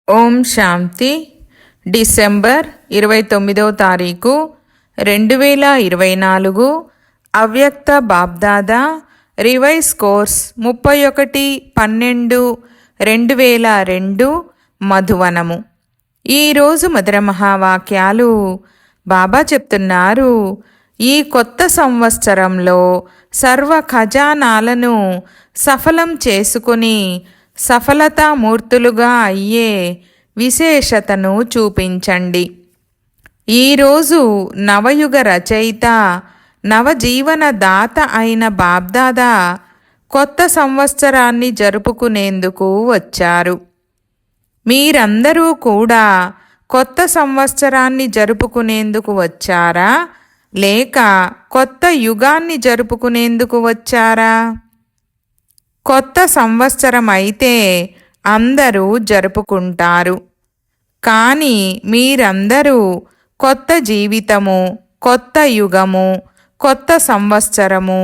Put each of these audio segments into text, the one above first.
ఓం శాంతి. December 29వ తారీఖు 2024. అవ్యక్త BapDada revise course 31/12/2002 మధువనము. ఈరోజు మధుర మహావాక్యాలు. బాబా చెప్తున్నారు, ఈ కొత్త సంవత్సరంలో సర్వ ఖజానాలను సఫలం చేసుకుని సఫలతామూర్తులుగా అయ్యే విశేషతను చూపించండి. ఈరోజు నవయుగ రచయిత, నవజీవన దాత అయిన బాబ్దాదా కొత్త సంవత్సరాన్ని జరుపుకునేందుకు వచ్చారు. మీరందరూ కూడా కొత్త సంవత్సరాన్ని జరుపుకునేందుకు వచ్చారా, లేక కొత్త యుగాన్ని జరుపుకునేందుకు వచ్చారా? కొత్త సంవత్సరం అయితే అందరూ జరుపుకుంటారు, కానీ మీరందరూ కొత్త జీవితము, కొత్త యుగము, కొత్త సంవత్సరము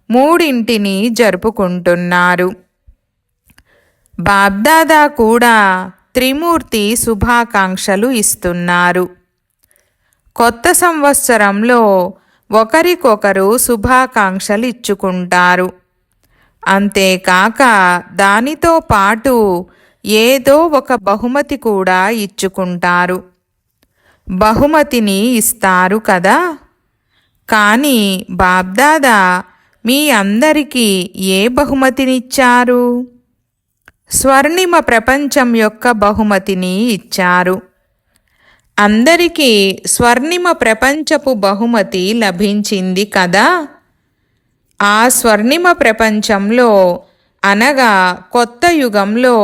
మూడింటిని జరుపుకుంటున్నారు. బాబ్దాదా కూడా త్రిమూర్తి శుభాకాంక్షలు ఇస్తున్నారు. కొత్త సంవత్సరంలో ఒకరికొకరు శుభాకాంక్షలు ఇచ్చుకుంటారు. అంతేకాక దానితో పాటు ఏదో ఒక బహుమతి కూడా ఇచ్చుకుంటారు. బహుమతిని ఇస్తారు కదా. కానీ బాబ్దాదా మీ అందరికీ ఏ బహుమతినిచ్చారు? స్వర్ణిమ ప్రపంచం యొక్క బహుమతిని ఇచ్చారు. అందరికీ స్వర్ణిమ ప్రపంచపు బహుమతి లభించింది కదా. ఆ స్వర్ణిమ ప్రపంచంలో అనగా కొత్త యుగంలో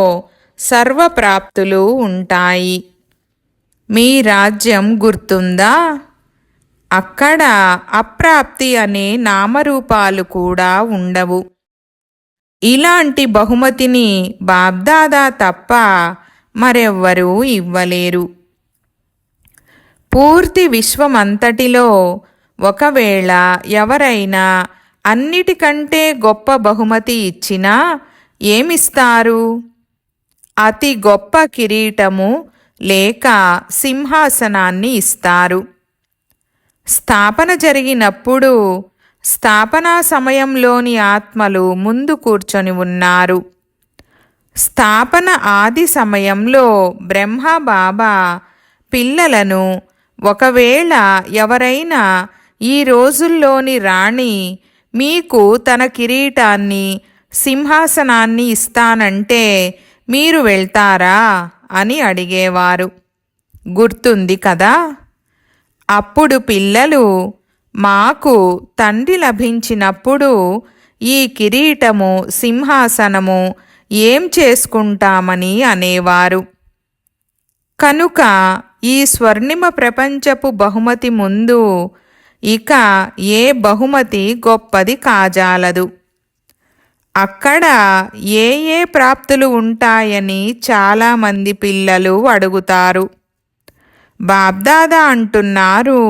సర్వప్రాప్తులు ఉంటాయి. మీ రాజ్యం గుర్తుందా? అక్కడ అప్రాప్తి అనే నామరూపాలు కూడా ఉండవు. ఇలాంటి బహుమతిని బాబ్దాదా తప్ప మరెవ్వరూ ఇవ్వలేరు. పూర్తి విశ్వమంతటిలో ఒకవేళ ఎవరైనా అన్నిటికంటే గొప్ప బహుమతి ఇచ్చినా ఏమిస్తారు? అతి గొప్ప కిరీటము లేక సింహాసనాన్ని ఇస్తారు. స్థాపన జరిగినప్పుడు స్థాపనా సమయంలోని ఆత్మలు ముందు కూర్చొని ఉన్నారు. స్థాపన ఆది సమయంలో బ్రహ్మ బాబా పిల్లలను, ఒకవేళ ఎవరైనా ఈ రోజుల్లోని రాణి మీకు తన కిరీటాన్ని, సింహాసనాన్ని ఇస్తానంటే మీరు వెళ్తారా అని అడిగేవారు. గుర్తుంది కదా. అప్పుడు పిల్లలు, మాకు తండ్రి లభించినప్పుడు ఈ కిరీటము, సింహాసనము ఏం చేసుకుంటామని అనేవారు. కనుక ఈ స్వర్ణిమ ప్రపంచపు బహుమతి ముందు ఇక ఏ బహుమతి గొప్పది కాజాలదు. అక్కడ ఏ ఏ ప్రాప్తులు ఉంటాయని చాలామంది పిల్లలు అడుగుతారు. బాబ్దాదా అంటున్నారు,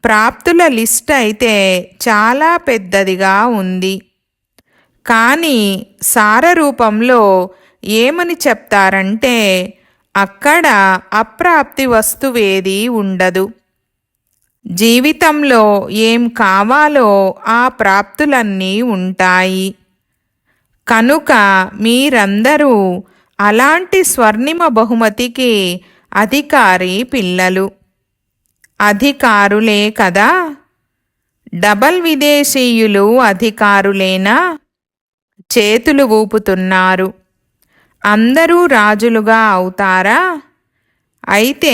ప్రాప్తుల లిస్ట్ అయితే చాలా పెద్దదిగా ఉంది, కానీ సారరూపంలో ఏమని చెప్తారంటే అక్కడ అప్రాప్తి వస్తువేది ఉండదు. జీవితంలో ఏం కావాలో ఆ ప్రాప్తులన్నీ ఉంటాయి. కనుక మీరందరూ అలాంటి స్వర్ణిమ బహుమతికి అధికారి పిల్లలు. అధికారులే కదా. డబల్ విదేశీయులు అధికారులేనా? చేతులు ఊపుతున్నారు. అందరూ రాజులుగా అవుతారా? అయితే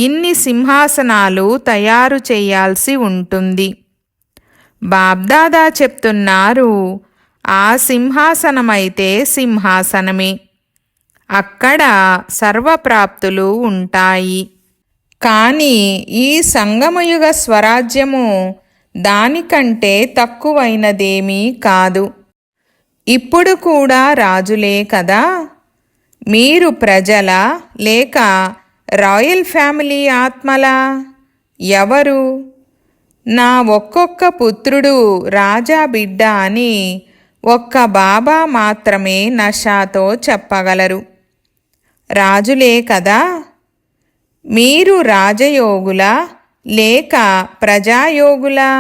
ఇన్ని సింహాసనాలు తయారు చేయాల్సి ఉంటుంది. బాబ్దాదా చెప్తున్నారు, ఆ సింహాసనమైతే సింహాసనమే. అక్కడ సర్వప్రాప్తులు ఉంటాయి. కానీ ఈ సంగమయుగ స్వరాజ్యము దానికంటే తక్కువైనదేమీ కాదు. ఇప్పుడు కూడా రాజులే కదా. మీరు ప్రజల లేక రాయల్ ఫ్యామిలీ ఆత్మలా? ఎవరు? నా ఒక్కొక్క పుత్రుడు రాజా బిడ్డ అని ఒక్క బాబా మాత్రమే నషాతో చెప్పగలరు. రాజులే కదా. మీరు రాజయోగులా లేక ప్రజాయోగులా?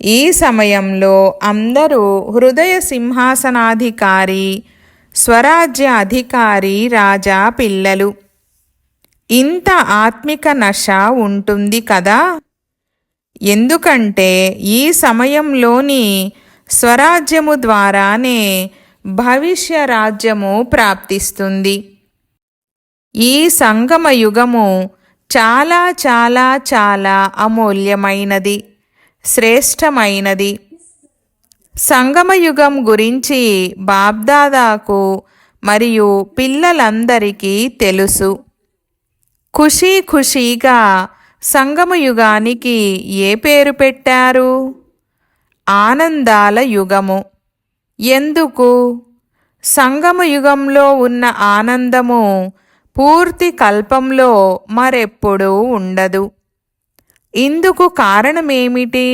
ఈ సమయంలో అందరూ హృదయ సింహాసనాధికారి, స్వరాజ్య అధికారి రాజా పిల్లలు. ఇంత ఆత్మిక నశ ఉంటుంది కదా. ఎందుకంటే ఈ సమయంలోని స్వరాజ్యము ద్వారానే భవిష్య రాజ్యము ప్రాప్తిస్తుంది. ఈ సంగమ యుగము చాలా చాలా చాలా అమూల్యమైనది, శ్రేష్టమైనది. సంగమయుగం గురించి బాబ్దాదాకు మరియు పిల్లలందరికీ తెలుసు. ఖుషీ ఖుషీగా సంగమయుగానికి ఏ పేరు పెట్టారు? ఆనందాల యుగము. ఎందుకు? సంగమయుగంలో ఉన్న ఆనందము పూర్తి కల్పంలో మరెప్పుడూ ఉండదు. ఇందుకు కారణమేమిటి?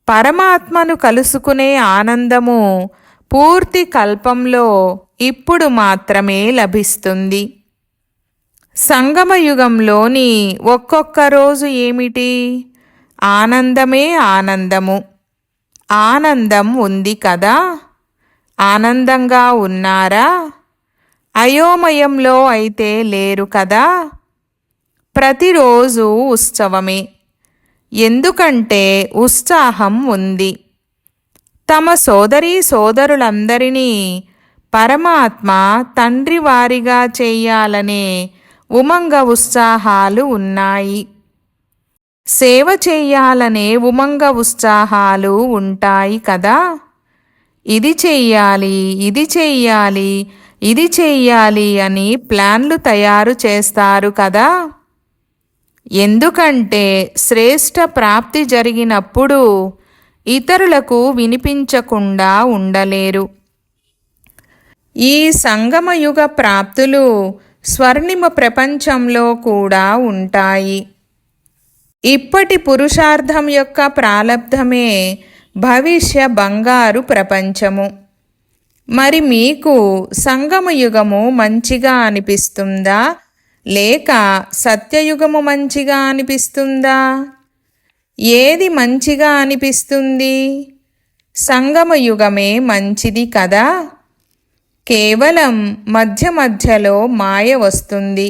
పరమాత్మను కలుసుకునే ఆనందము పూర్తి కల్పంలో ఇప్పుడు మాత్రమే లభిస్తుంది. సంగమయుగంలోని ఒక్కొక్క రోజు ఏమిటి? ఆనందమే ఆనందము. ఆనందం ఉంది కదా. ఆనందంగా ఉన్నారా? అయోమయంలో అయితే లేరు కదా. ప్రతిరోజు ఉత్సవమే. ఎందుకంటే ఉత్సాహం ఉంది. తమ సోదరీ సోదరులందరినీ పరమాత్మ తండ్రి వారిగా చేయాలనే ఉమంగ ఉత్సాహాలు ఉన్నాయి. సేవ చెయ్యాలనే ఉమంగ ఉత్సాహాలు ఉంటాయి కదా. ఇది చెయ్యాలి, ఇది చెయ్యాలి, ఇది చెయ్యాలి అని ప్లాన్లు తయారు చేస్తారు కదా. ఎందుకంటే శ్రేష్ట ప్రాప్తి జరిగినప్పుడు ఇతరులకు వినిపించకుండా ఉండలేరు. ఈ సంగమయుగ ప్రాప్తులు స్వర్ణిమ ప్రపంచంలో కూడా ఉంటాయి. ఇప్పటి పురుషార్థం యొక్క ప్రాలబ్ధమే భవిష్య బంగారు ప్రపంచము. మరి మీకు సంగమయుగము మంచిగా అనిపిస్తుందా లేక సత్యయుగము మంచిగా అనిపిస్తుందా? ఏది మంచిగా అనిపిస్తుంది? సంగమయుగమే మంచిది కదా. కేవలం మధ్య మధ్యలో మాయ వస్తుంది.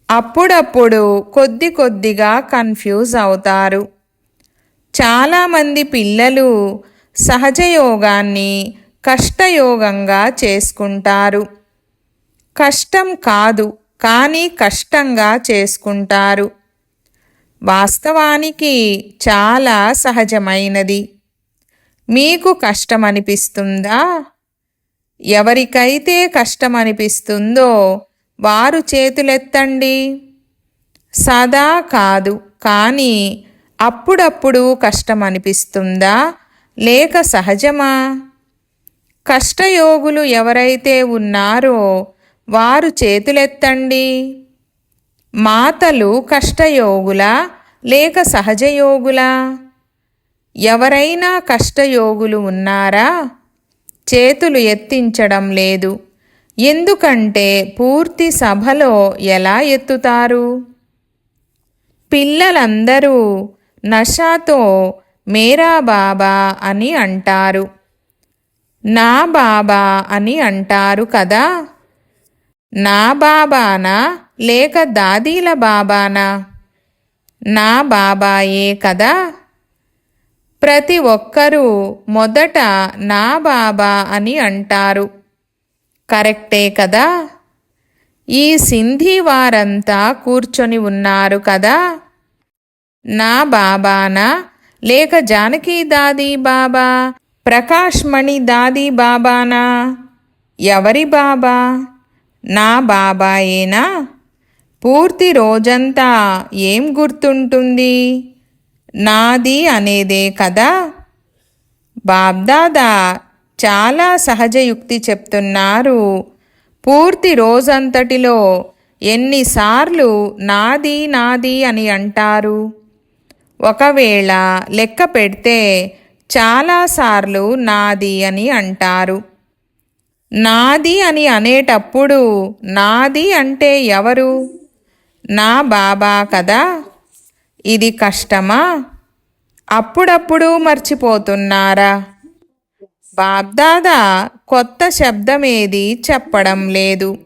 అప్పుడప్పుడు కొద్ది కొద్దిగా కన్ఫ్యూజ్ అవుతారు. చాలామంది పిల్లలు సహజయోగాన్ని కష్టయోగంగా చేసుకుంటారు. కష్టం కాదు, కానీ కష్టంగా చేసుకుంటారు. వాస్తవానికి చాలా సహజమైనది. మీకు కష్టమనిపిస్తుందా? ఎవరికైతే కష్టమనిపిస్తుందో వారు చేతులెత్తండి. సదా కాదు, కానీ అప్పుడప్పుడు కష్టమనిపిస్తుందా లేక సహజమా? కష్టయోగులు ఎవరైతే ఉన్నారో వారు చేతులెత్తండి. మాతలు కష్టయోగులా లేక సహజయోగులా? ఎవరైనా కష్టయోగులు ఉన్నారా? చేతులు ఎత్తించడం లేదు. ఎందుకంటే పూర్తి సభలో ఎలా ఎత్తుతారు? పిల్లలందరూ నషాతో మేరా బాబా అని అంటారు, నా బాబా అని అంటారు కదా. నా బాబానా లేక దాదీల బాబానా? నా బాబాయే కదా. ప్రతి ఒక్కరూ మొదట నా బాబా అని అంటారు. కరెక్టే కదా. ఈ సింధీ వారంతా కూర్చొని ఉన్నారు కదా. నా బాబానా లేక జానకి దాదీ బాబా, ప్రకాష్ మణి దాదీ బాబానా? ఎవరి బాబా? నా బాబాయేనా? పూర్తి రోజంతా ఏం గుర్తుంటుంది? నాది అనేదే కదా. బాబ్దాదా చాలా సహజయుక్తి చెప్తున్నారు. పూర్తి రోజంతటిలో ఎన్నిసార్లు నాది నాది అని అంటారు? ఒకవేళ లెక్క పెడితే చాలాసార్లు నాది అని అంటారు. నాది అని అనేటప్పుడు నాది అంటే ఎవరు? నా బాబా కదా. ఇది కష్టమా? అప్పుడప్పుడు మర్చిపోతున్నారా? బాబ్దాదా కొత్త శబ్దమేది చెప్పడం లేదు.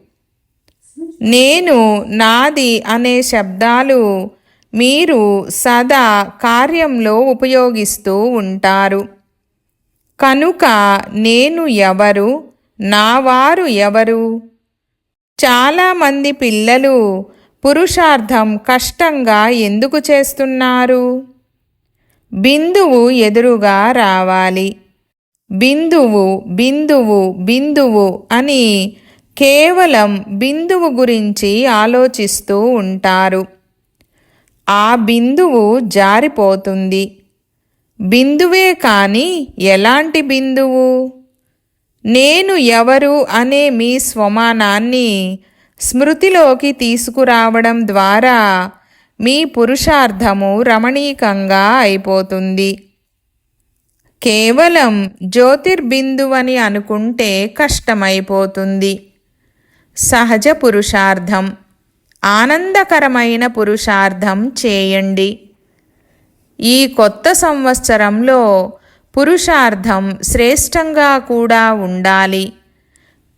నేను, నాది అనే శబ్దాలు మీరు సదా కార్యంలో ఉపయోగిస్తూ ఉంటారు. కనుక నేను ఎవరు, నా వారు ఎవరు? చాలామంది పిల్లలు పురుషార్థం కష్టంగా ఎందుకు చేస్తున్నారు? బిందువు ఎదురుగా రావాలి. బిందువు బిందువు బిందువు అని కేవలం బిందువు గురించి ఆలోచిస్తూ ఉంటారు. ఆ బిందువు జారిపోతుంది. బిందువే కాని ఎలాంటి బిందువు? నేను ఎవరు అనే మీ స్వమానాన్ని స్మృతిలోకి తీసుకురావడం ద్వారా మీ పురుషార్థము రమణీకంగా అయిపోతుంది. కేవలం జ్యోతిర్బిందువని అనుకుంటే కష్టమైపోతుంది. సహజ పురుషార్థం, ఆనందకరమైన పురుషార్థం చేయండి. ఈ కొత్త సంవత్సరంలో పురుషార్థం శ్రేష్టంగా కూడా ఉండాలి.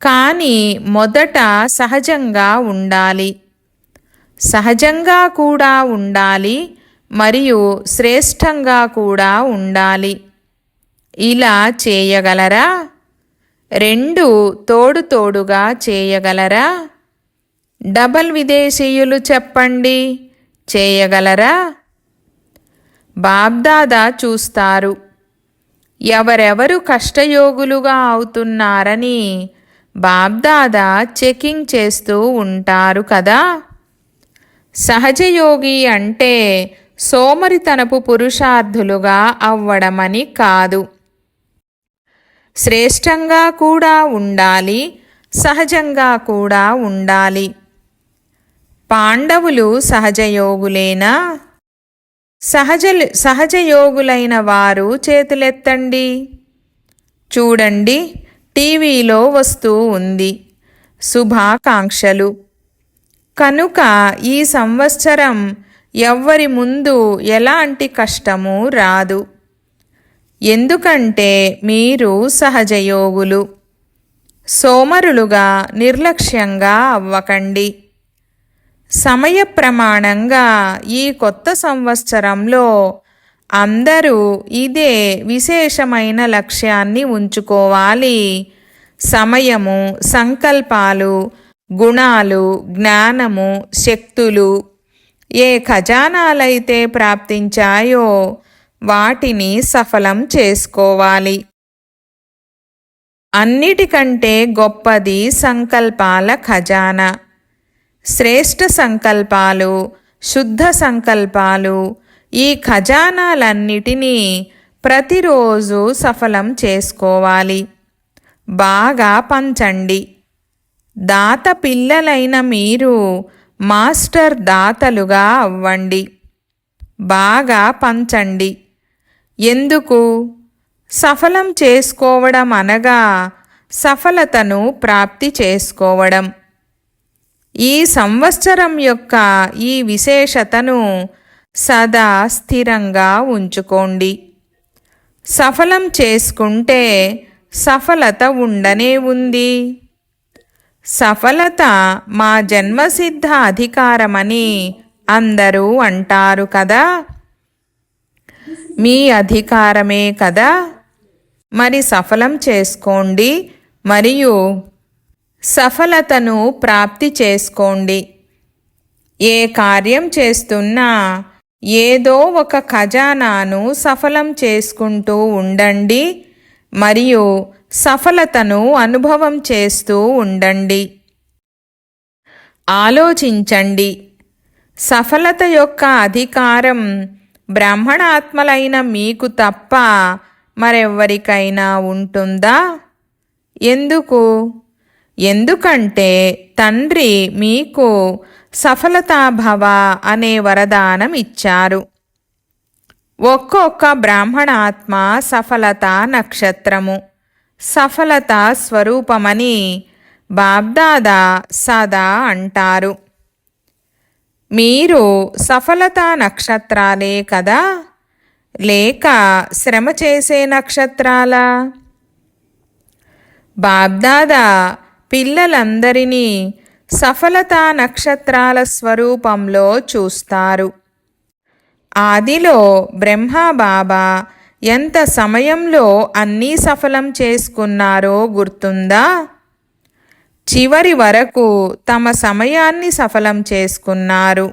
కానీ మొదట సహజంగా ఉండాలి. సహజంగా కూడా ఉండాలి మరియు శ్రేష్టంగా కూడా ఉండాలి. ఇలా చేయగలరా? రెండు తోడు తోడుగా చేయగలరా? డబల్ విదేశీయులు చెప్పండి, చేయగలరా? బాబ్దాదా చూస్తారు. ఎవరెవరు కష్టయోగులుగా అవుతున్నారని బాబ్దాదా చెకింగ్ చేస్తూ ఉంటారు కదా. సహజయోగి అంటే సోమరితనపు పురుషార్థులుగా అవ్వడమని కాదు. శ్రేష్టంగా కూడా ఉండాలి, సహజంగా కూడా ఉండాలి. పాండవులు సహజయోగులేనా? సహజయోగులైన వారు చేతులెత్తండి. చూడండి, టీవీలో వస్తూ ఉంది. శుభాకాంక్షలు. కనుక ఈ సంవత్సరం ఎవ్వరి ముందు ఎలాంటి కష్టము రాదు. ఎందుకంటే మీరు సహజయోగులు. సోమరులుగా నిర్లక్ష్యంగా అవ్వకండి. సమయ ప్రమాణంగా ఈ కొత్త సంవత్సరంలో అందరూ ఇదే విశేషమైన లక్ష్యాన్ని ఉంచుకోవాలి. సమయము, సంకల్పాలు, గుణాలు, జ్ఞానము, శక్తులు ఏ ఖజానాలైతే ప్రాప్తించాయో వాటిని సఫలం చేసుకోవాలి. అన్నిటికంటే గొప్పది సంకల్పాల ఖజానా. శ్రేష్ఠ సంకల్పాలు, శుద్ధ సంకల్పాలు, ఈ ఖజానాలన్నిటినీ ప్రతిరోజు సఫలం చేసుకోవాలి. బాగా పంచండి. దాత పిల్లలైన మీరు మాస్టర్ దాతలుగా అవ్వండి. బాగా పంచండి. ఎందుకు? సఫలం చేసుకోవడం అనగా సఫలతను ప్రాప్తి చేసుకోవడం. ఈ సంవత్సరం యొక్క ఈ విశేషతను సదా స్థిరంగా ఉంచుకోండి. సఫలం చేసుకుంటే సఫలత ఉండనే ఉంది. సఫలత మా జన్మసిద్ధ అధికారమని అందరూ అంటారు కదా. మీ అధికారమే కదా. మరి సఫలం చేసుకోండి మరియు సఫలతను ప్రాప్తి చేసుకోండి. ఏ కార్యం చేస్తున్నా ఏదో ఒక ఖజానాను సఫలం చేసుకుంటూ ఉండండి మరియు సఫలతను అనుభవం చేస్తూ ఉండండి. ఆలోచించండి. సఫలత యొక్క అధికారం బ్రాహ్మణాత్మలైన మీకు తప్ప మరెవ్వరికైనా ఉంటుందా? ఎందుకు? ఎందుకంటే తండ్రి మీకు సఫలతాభవ అనే వరదానం ఇచ్చారు. ఒక్కొక్క బ్రాహ్మణాత్మ సఫలతా నక్షత్రము, సఫలత స్వరూపమని బాబ్దాదా సదా అంటారు. మీరు సఫలతా నక్షత్రాలే కదా, లేక శ్రమ చేసే నక్షత్రాలా? బాబ్దాదా పిల్లలందరినీ సఫలతా నక్షత్రాల స్వరూపంలో చూస్తారు. ఆదిలో బ్రహ్మబాబా ఎంత సమయంలో అన్నీ సఫలం చేసుకున్నారో గుర్తుందా? చివరి వరకు తమ సమయాన్ని సఫలం చేసుకున్నారు.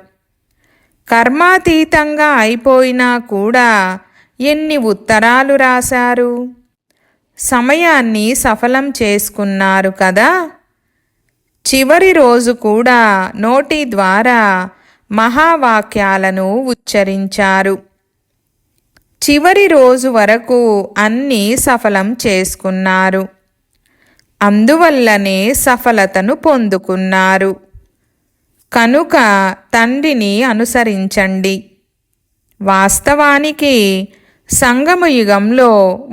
కర్మాతీతంగా అయిపోయినా కూడా ఎన్ని ఉత్తరాలు రాశారు. సమయాన్ని సఫలం చేసుకున్నారు కదా. చివరి రోజు కూడా నోటి ద్వారా మహావాక్యాలను ఉచ్చరించారు. చివరి రోజు వరకు అన్నీ సఫలం చేసుకున్నారు. అందువల్లనే సఫలతను పొందుకున్నారు. కనుక తండ్రిని అనుసరించండి. వాస్తవానికి సంగమయుగంలో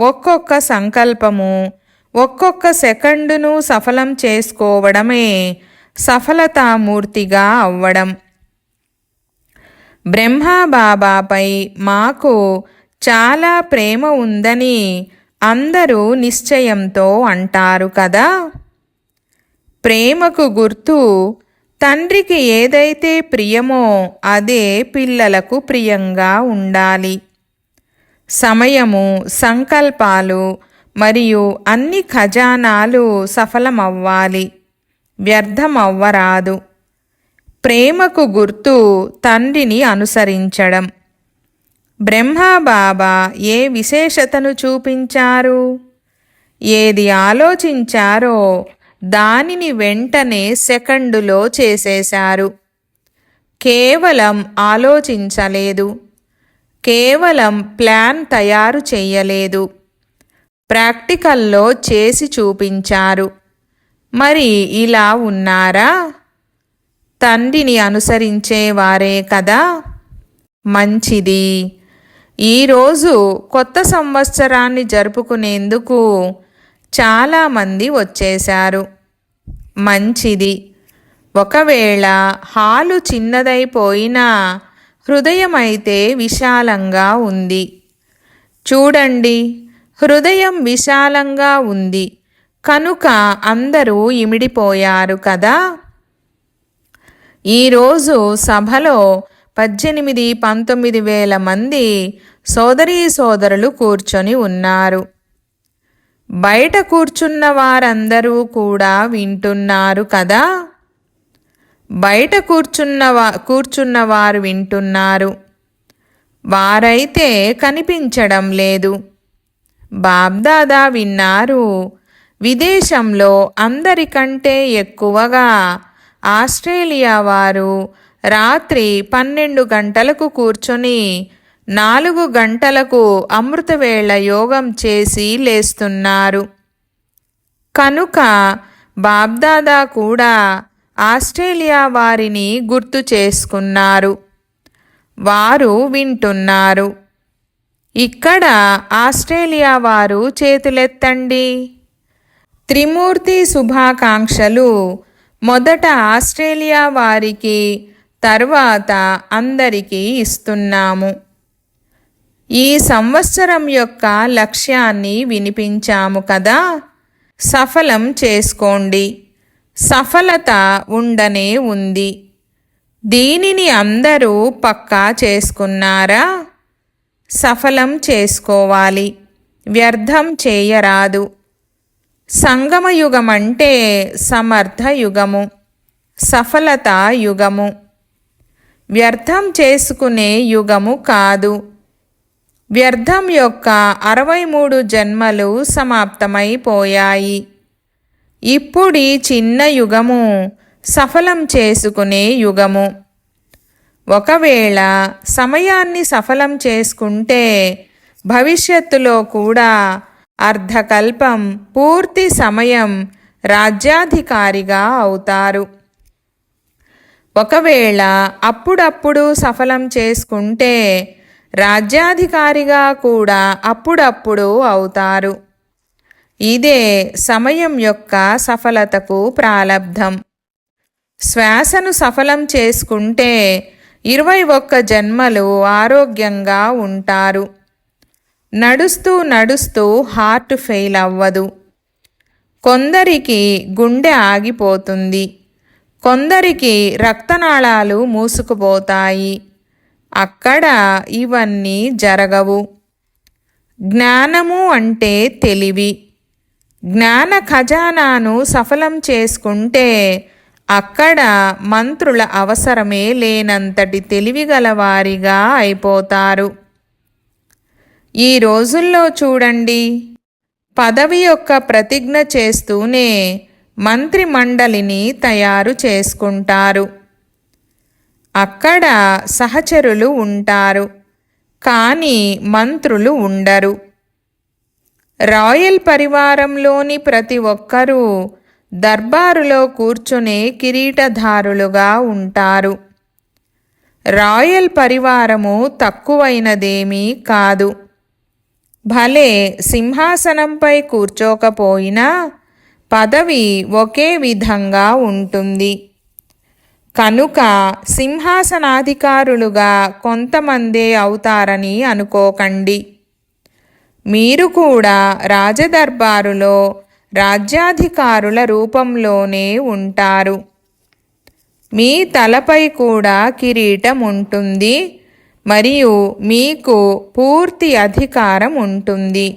ఒక్కొక్క సంకల్పము, ఒక్కొక్క సెకండును సఫలం చేసుకోవడమే సఫలతామూర్తిగా అవ్వడం. బ్రహ్మబాబాపై మాకు చాలా ప్రేమ ఉందని అందరూ నిశ్చయంతో అంటారు కదా. ప్రేమకు గుర్తు తండ్రికి ఏదైతే ప్రియమో అదే పిల్లలకు ప్రియంగా ఉండాలి. సమయము, సంకల్పాలు మరియు అన్ని ఖజానాలు సఫలమవ్వాలి, వ్యర్థమవ్వరాదు. ప్రేమకు గుర్తు తండ్రిని అనుసరించడం. బ్రహ్మబాబా ఏ విశేషతను చూపించారు? ఏది ఆలోచించారో దానిని వెంటనే సెకండులో చేసేశారు. కేవలం ఆలోచించలేదు, కేవలం ప్లాన్ తయారు చెయ్యలేదు, ప్రాక్టికల్లో చేసి చూపించారు. మరి ఇలా ఉన్నారా? తండ్రిని అనుసరించేవారే కదా. మంచిది. ఈరోజు కొత్త సంవత్సరాన్ని జరుపుకునేందుకు చాలామంది వచ్చేశారు. మంచిది. ఒకవేళ హాలు చిన్నదైపోయినా హృదయమైతే విశాలంగా ఉంది. చూడండి, హృదయం విశాలంగా ఉంది కనుక అందరూ ఇమిడిపోయారు కదా. ఈరోజు సభలో 18-19 వేల మంది సోదరీ సోదరులు కూర్చొని ఉన్నారు. బయట కూర్చున్న వారందరూ కూడా వింటున్నారు కదా. బయట కూర్చున్నవారు వింటున్నారు, వారైతే కనిపించడం లేదు. బాబ్దాదా విన్నారు. విదేశంలో అందరికంటే ఎక్కువగా ఆస్ట్రేలియా వారు రాత్రి 12 గంటలకు కూర్చొని 4 గంటలకు అమృతవేళ యోగం చేసి లేస్తున్నారు. కనుక బాబ్దాదా కూడా ఆస్ట్రేలియా వారిని గుర్తు చేసుకున్నారు. వారు వింటున్నారు. ఇక్కడ ఆస్ట్రేలియా వారు చేతులెత్తండి. త్రిమూర్తి శుభాకాంక్షలు మొదట ఆస్ట్రేలియా వారికి, తర్వాత అందరికీ ఇస్తున్నాము. ఈ సంవత్సరం యొక్క లక్ష్యాన్ని వినిపించాము కదా. సఫలం చేసుకోండి. సఫలత ఉండనే ఉంది. దీనిని అందరూ పక్కా చేసుకున్నారా? సఫలం చేసుకోవాలి, వ్యర్థం చేయరాదు. సంగమయుగమంటే సమర్థ యుగము, సఫలతా యుగము, వ్యర్థం చేసుకునే యుగము కాదు. వ్యర్థం యొక్క 63 జన్మలు సమాప్తమైపోయాయి. ఇప్పుడీ చిన్న యుగము సఫలం చేసుకునే యుగము. ఒకవేళ సమయాన్ని సఫలం చేసుకుంటే భవిష్యత్తులో కూడా అర్ధకల్పం పూర్తి సమయం రాజ్యాధికారిగా అవుతారు. ఒకవేళ అప్పుడప్పుడు సఫలం చేసుకుంటే రాజ్యాధికారిగా కూడా అప్పుడప్పుడు అవుతారు. ఇదే సమయం యొక్క సఫలతకు ప్రాలబ్ధం. శ్వాసను సఫలం చేసుకుంటే 21 జన్మలు ఆరోగ్యంగా ఉంటారు. నడుస్తూ నడుస్తూ హార్ట్ ఫెయిల్ అవ్వదు. కొందరికి గుండె ఆగిపోతుంది. కొందరికి రక్తనాళాలు మూసుకుపోతాయి. అక్కడ ఇవన్నీ జరగవు. జ్ఞానము అంటే తెలివి. జ్ఞాన ఖజానాను సఫలం చేసుకుంటే అక్కడ మంత్రుల అవసరమే లేనంతటి తెలివిగలవారిగా అయిపోతారు. ఈ రోజుల్లో చూడండి, పదవి యొక్క ప్రతిజ్ఞ చేస్తూనే మంత్రిమండలిని తయారు చేసుకుంటారు. అక్కడ సహచరులు ఉంటారు, కానీ మంత్రులు ఉండరు. రాయల్ పరివారంలోని ప్రతి ఒక్కరూ దర్బారులో కూర్చునే కిరీటధారులుగా ఉంటారు. రాయల్ పరివారము తక్కువైనదేమీ కాదు. భలే సింహాసనంపై కూర్చోకపోయినా పదవి ఒకే విధంగా ఉంటుంది. కనుక సింహాసనాధికారులుగా కొంతమందే అవుతారని అనుకోకండి. మీరు కూడా రాజదర్బారులో రాజ్యాధికారుల రూపంలోనే ఉంటారు. మీ తలపై కూడా కిరీటం ఉంటుంది మరియు మీకు పూర్తి అధికారం ఉంటుంది.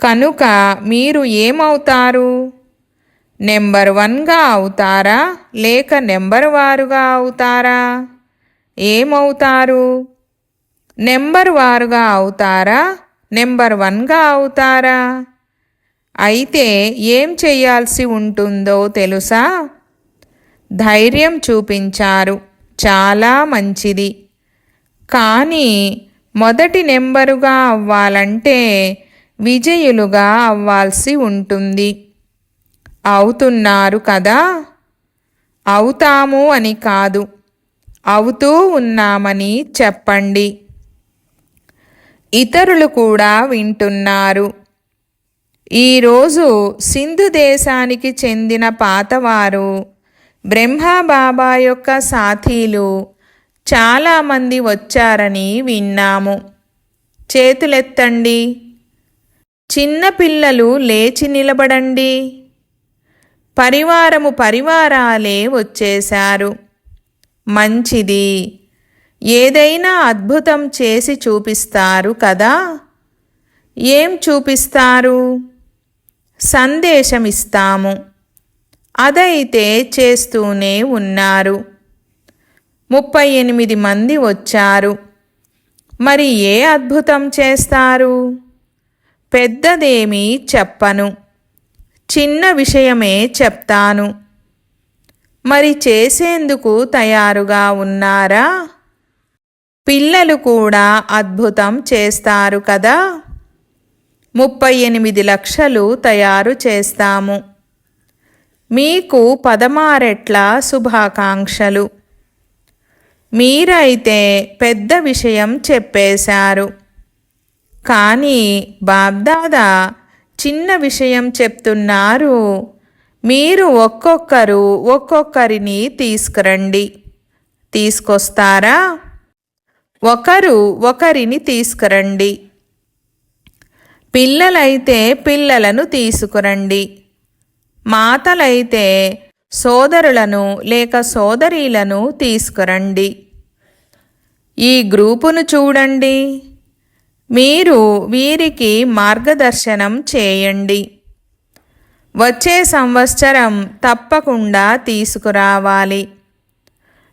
కనుక మీరు ఏమవుతారు? నెంబర్ 1గా అవుతారా లేక నెంబర్ వారుగా అవుతారా? ఏమవుతారు? నెంబర్ వారుగా అవుతారా నెంబర్ 1గా అవుతారా? అయితే ఏం చేయాల్సి ఉంటుందో తెలుసా? ధైర్యం చూపించారు, చాలా మంచిది. కానీ మొదటి నెంబరుగా అవ్వాలంటే విజయులుగా అవ్వాల్సి ఉంటుంది. అవుతున్నారు కదా? అవుతాము అని కాదు, అవుతూ ఉన్నామని చెప్పండి. ఇతరులు కూడా వింటున్నారు. ఈరోజు సింధు దేశానికి చెందిన పాతవారు, బ్రహ్మబాబా యొక్క సాథీలు చాలామంది వచ్చారని విన్నాము. చేతులెత్తండి. చిన్నపిల్లలు లేచి నిలబడండి. పరివారాలే వచ్చేశారు. మంచిది. ఏదైనా అద్భుతం చేసి చూపిస్తారు కదా? ఏం చూపిస్తారు? సందేశం ఇస్తాము. అదైతే చేస్తూనే ఉన్నారు. 38 మంది వచ్చారు. మరి ఏ అద్భుతం చేస్తారు? పెద్దదేమీ చెప్పను, చిన్న విషయమే చెప్తాను. మరి చేసేందుకు తయారుగా ఉన్నారా? పిల్లలు కూడా అద్భుతం చేస్తారు కదా? 38 లక్షలు తయారు చేస్తాము. మీకు 16 రెట్ల శుభాకాంక్షలు. మీరైతే పెద్ద విషయం చెప్పేశారు. కానీ బాబ్దాదా చిన్న విషయం చెప్తున్నారు. మీరు ఒక్కొక్కరిని తీసుకురండి. తీసుకొస్తారా? ఒకరిని తీసుకురండి. పిల్లలైతే పిల్లలను తీసుకురండి. మాతలైతే సోదరులను లేక సోదరీలను తీసుకురండి. ఈ గ్రూపును చూడండి. మీరు వీరికి మార్గదర్శనం చేయండి. వచ్చే సంవత్సరం తప్పకుండా తీసుకురావాలి.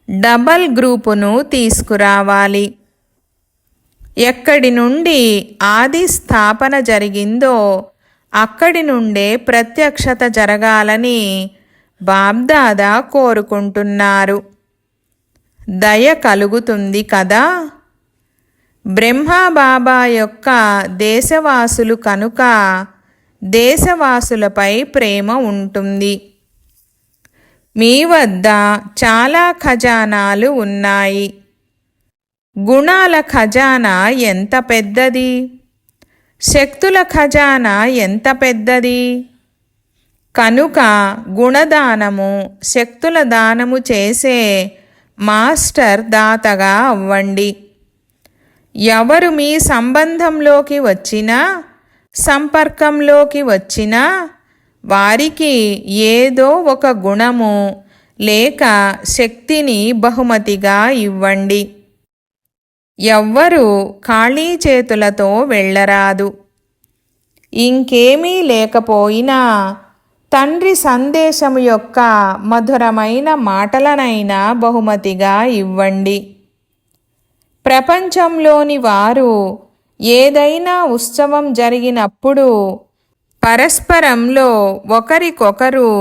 డబల్ గ్రూపును తీసుకురావాలి. ఎక్కడి నుండి ఆది స్థాపన జరిగిందో అక్కడి నుండే ప్రత్యక్షత జరగాలని బాబ్దాదా కోరుకుంటున్నారు. దయ కలుగుతుంది కదా? బ్రహ్మబాబా యొక్క దేశవాసులు కనుక దేశవాసులపై ప్రేమ ఉంటుంది. మీ వద్ద చాలా ఖజానాలు ఉన్నాయి. గుణాల ఖజానా ఎంత పెద్దది! శక్తుల ఖజానా ఎంత పెద్దది. కనుక గుణదానము, శక్తుల దానము చేసే మాస్టర్ దాతగా అవ్వండి. ఎవరు మీ సంబంధంలోకి వచ్చినా, సంపర్కంలోకి వచ్చినా వారికి ఏదో ఒక గుణము లేక శక్తిని బహుమతిగా ఇవ్వండి. ఎవ్వరూ ఖాళీ చేతులతో వెళ్ళరాదు. ఇంకేమీ లేకపోయినా తండ్రి సందేశము యొక్క మధురమైన మాటలనైనా బహుమతిగా ఇవ్వండి. ప్రపంచంలోని వారు ఏదైనా ఉత్సవం జరిగినప్పుడు పరస్పరంలో ఒకరికొకరు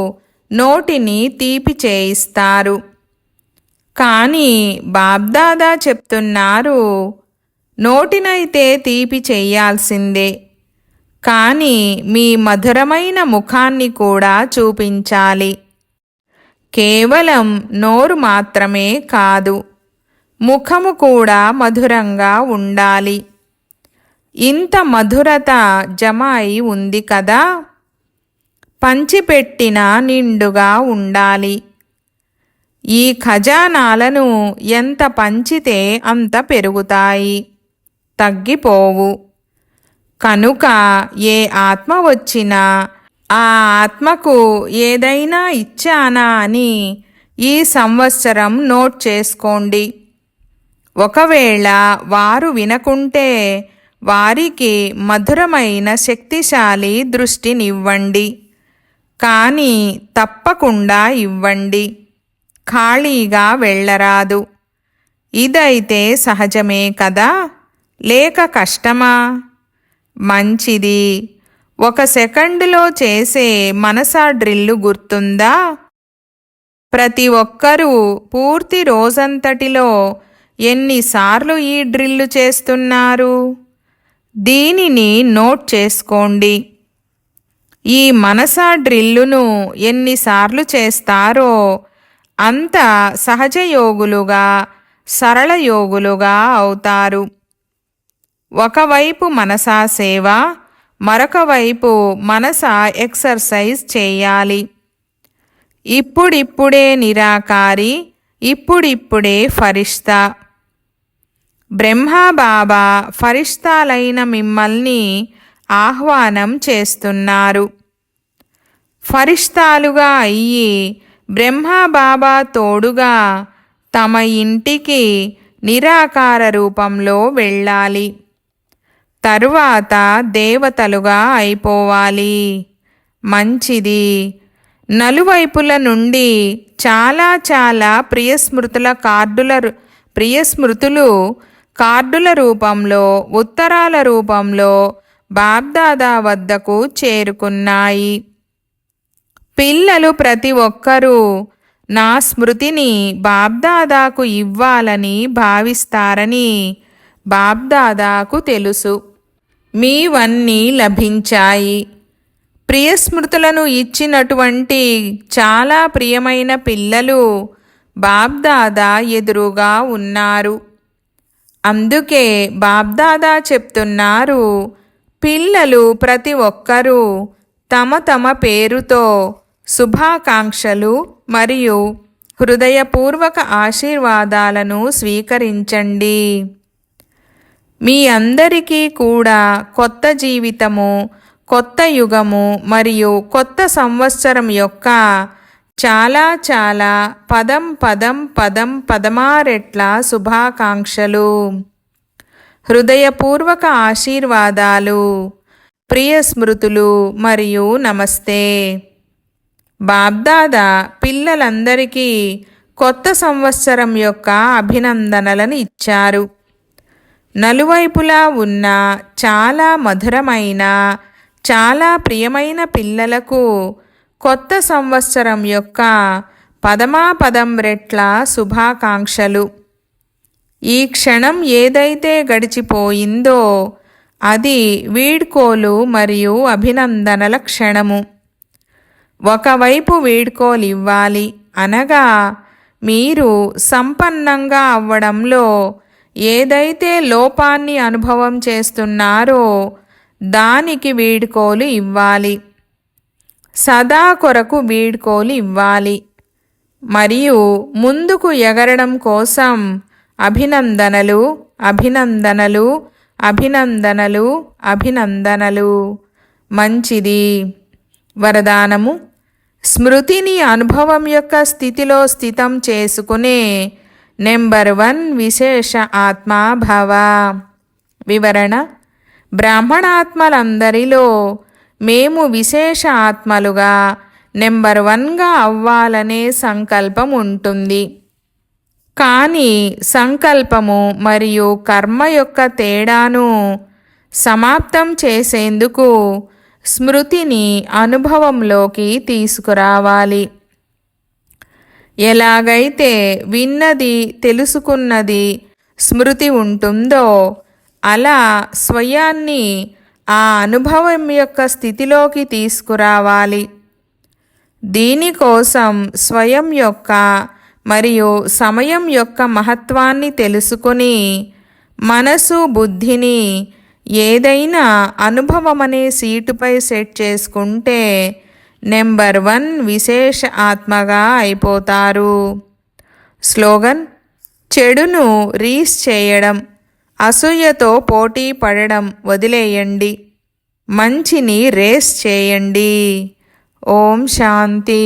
నోటిని తీపి చేయిస్తారు. కానీ బాబ్దాదా చెప్తున్నారు, నోటినైతే తీపి చెయ్యాల్సిందే, కానీ మీ మధురమైన ముఖాన్ని కూడా చూపించాలి. కేవలం నోరు మాత్రమే కాదు, ముఖము కూడా మధురంగా ఉండాలి. ఇంత మధురత జమ అయి ఉంది కదా, పంచిపెట్టిన నిండుగా ఉండాలి. ఈ ఖజానాలను ఎంత పంచితే అంత పెరుగుతాయి, తగ్గిపోవు. కనుక ఏ ఆత్మ వచ్చినా ఆ ఆత్మకు ఏదైనా ఇచ్చానా అని ఈ సంవత్సరం నోట్ చేసుకోండి. ఒకవేళ వారు వినకుంటే వారికి మధురమైన శక్తిశాలి దృష్టినివ్వండి, కానీ తప్పకుండా ఇవ్వండి. ఖాళీగా వెళ్ళరాదు. ఇదైతే సహజమే కదా, లేక కష్టమా? మంచిది. 1 సెకండులో చేసే మనసా డ్రిల్లు గుర్తుందా? ప్రతి ఒక్కరూ పూర్తి రోజంతటిలో ఎన్నిసార్లు ఈ డ్రిల్లు చేస్తున్నారు? దీనిని నోట్ చేసుకోండి. ఈ మనసా డ్రిల్లును ఎన్నిసార్లు చేస్తారో అంత సహజయోగులుగా, సరళ యోగులుగా అవుతారు. ఒకవైపు మనసా సేవ, మరొక వైపు మనసా ఎక్సర్సైజ్ చేయాలి. ఇప్పుడిప్పుడే నిరాకారి, ఇప్పుడిప్పుడే ఫరిష్తా. బ్రహ్మాబాబా ఫరిష్తాలైన మిమ్మల్ని ఆహ్వానం చేస్తున్నారు. ఫరిష్తాలుగా అయ్యి బ్రహ్మాబాబా తోడుగా తమ ఇంటికి నిరాకార రూపంలో వెళ్ళాలి. తరువాత దేవతలుగా అయిపోవాలి. మంచిది. నలువైపుల నుండి చాలా చాలా ప్రియస్మృతులు కార్డుల రూపంలో, ఉత్తరాల రూపంలో బాబ్దాదా వద్దకు చేరుకున్నాయి. పిల్లలు ప్రతి ఒక్కరూ నా స్మృతిని బాబ్దాదాకు ఇవ్వాలని భావిస్తారని బాబ్దాదాకు తెలుసు. మీవన్నీ లభించాయి. ప్రియస్మృతులను ఇచ్చినటువంటి చాలా ప్రియమైన పిల్లలు బాబ్దాదా ఎదురుగా ఉన్నారు. అందుకే బాబ్దాదా చెప్తున్నారు, పిల్లలు ప్రతి ఒక్కరూ తమ తమ పేరుతో శుభాకాంక్షలు మరియు హృదయపూర్వక ఆశీర్వాదాలను స్వీకరించండి. మీ అందరికీ కూడా కొత్త జీవితము, కొత్త యుగము మరియు కొత్త సంవత్సరం యొక్క చాలా చాలా పదమారెట్ల శుభాకాంక్షలు, హృదయపూర్వక ఆశీర్వాదాలు, ప్రియ స్మృతులు మరియు నమస్తే. బాబ్దాదా పిల్లలందరికీ కొత్త సంవత్సరం యొక్క అభినందనలను ఇచ్చారు. నలువైపులా ఉన్న చాలా మధురమైన, చాలా ప్రియమైన పిల్లలకు కొత్త సంవత్సరం యొక్క పదం రెట్ల శుభాకాంక్షలు. ఈ క్షణం ఏదైతే గడిచిపోయిందో అది వీడ్కోలు మరియు అభినందనల క్షణము. ఒకవైపు వీడ్కోలు ఇవ్వాలి, అనగా మీరు సంపన్నంగా అవ్వడంలో ఏదైతే లోపాన్ని అనుభవం చేస్తున్నారో దానికి వీడ్కోలు ఇవ్వాలి. సదా కొరకు వీడ్కోలు ఇవ్వాలి. మరియు ముందుకు ఎగరడం కోసం అభినందనలు, అభినందనలు, అభినందనలు, అభినందనలు. మంచిది. వరదానము: స్మృతిని అనుభవం యొక్క స్థితిలో స్థితం చేసుకునే నెంబర్ 1 విశేష ఆత్మా భవ. వివరణ: బ్రాహ్మణాత్మలందరిలో మేము విశేష ఆత్మలుగా నెంబర్ 1గా అవ్వాలనే సంకల్పం ఉంటుంది. కానీ సంకల్పము మరియు కర్మ యొక్క తేడాను సమాప్తం చేసేందుకు స్మృతిని అనుభవంలోకి తీసుకురావాలి. ఎలాగైతే విన్నది, తెలుసుకున్నది స్మృతి ఉంటుందో అలా స్వయాన్ని ఆ అనుభవం యొక్క స్థితిలోకి తీసుకురావాలి. దీనికోసం స్వయం యొక్క మరియు సమయం యొక్క మహత్వాన్ని తెలుసుకుని మనసు, బుద్ధిని ఏదైనా అనుభవమనే సీటుపై సెట్ చేసుకుంటే నెంబర్ 1 విశేష ఆత్మగా అయిపోతారు. స్లోగన్: చెడును రీస్ చేయడం, అసూయతో పోటీ పడడం వదిలేయండి. మంచిని రేస్ చేయండి. ఓం శాంతి.